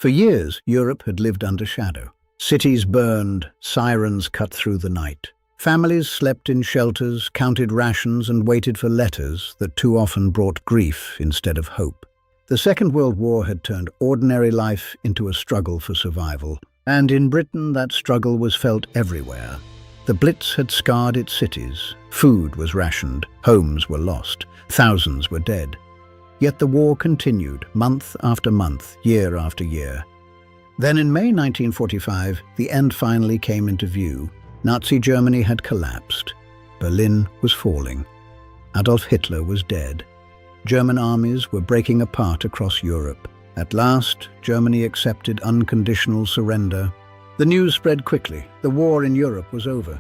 For years, Europe had lived under shadow. Cities burned, sirens cut through the night. Families slept in shelters, counted rations, and waited for letters that too often brought grief instead of hope. The Second World War had turned ordinary life into a struggle for survival, and in Britain that struggle was felt everywhere. The Blitz had scarred its cities. Food was rationed, homes were lost, thousands were dead. Yet the war continued, month after month, year after year. Then in May 1945, the end finally came into view. Nazi Germany had collapsed. Berlin was falling. Adolf Hitler was dead. German armies were breaking apart across Europe. At last, Germany accepted unconditional surrender. The news spread quickly. The war in Europe was over.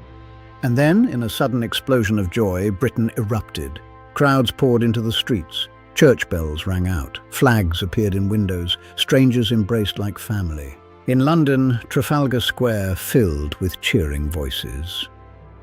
And then, in a sudden explosion of joy, Britain erupted. Crowds poured into the streets. Church bells rang out. Flags appeared in windows. Strangers embraced like family. In London, Trafalgar Square filled with cheering voices.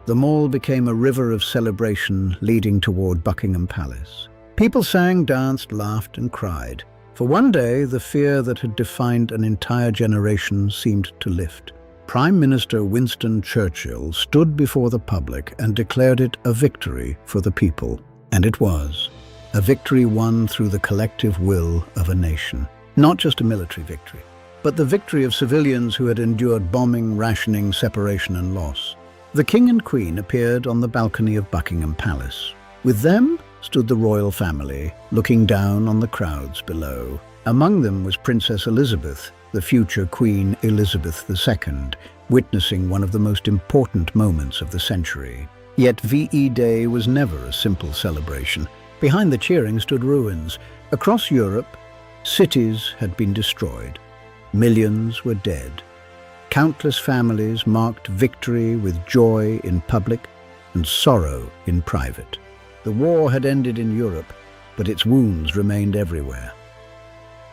The Mall became a river of celebration leading toward Buckingham Palace. People sang, danced, laughed, and cried. For one day, the fear that had defined an entire generation seemed to lift. Prime Minister Winston Churchill stood before the public and declared it a victory for the people. And it was. A victory won through the collective will of a nation. Not just a military victory, but the victory of civilians who had endured bombing, rationing, separation, and loss. The King and Queen appeared on the balcony of Buckingham Palace. With them stood the royal family, looking down on the crowds below. Among them was Princess Elizabeth, the future Queen Elizabeth II, witnessing one of the most important moments of the century. Yet VE Day was never a simple celebration. Behind the cheering stood ruins. Across Europe, cities had been destroyed. Millions were dead. Countless families marked victory with joy in public and sorrow in private. The war had ended in Europe, but its wounds remained everywhere.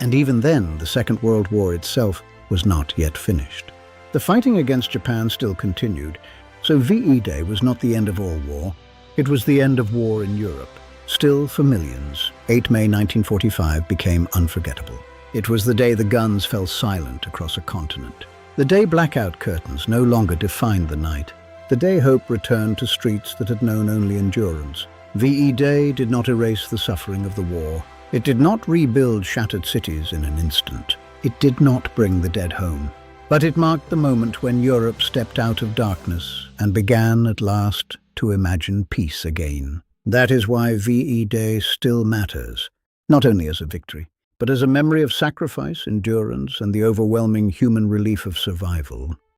And even then, the Second World War itself was not yet finished. The fighting against Japan still continued, so VE Day was not the end of all war. It was the end of war in Europe. Still, for millions, 8 May 1945 became unforgettable. It was the day the guns fell silent across a continent. The day blackout curtains no longer defined the night. The day hope returned to streets that had known only endurance. VE Day did not erase the suffering of the war. It did not rebuild shattered cities in an instant. It did not bring the dead home. But it marked the moment when Europe stepped out of darkness and began at last to imagine peace again. That is why VE Day still matters, not only as a victory, but as a memory of sacrifice, endurance, and the overwhelming human relief of survival.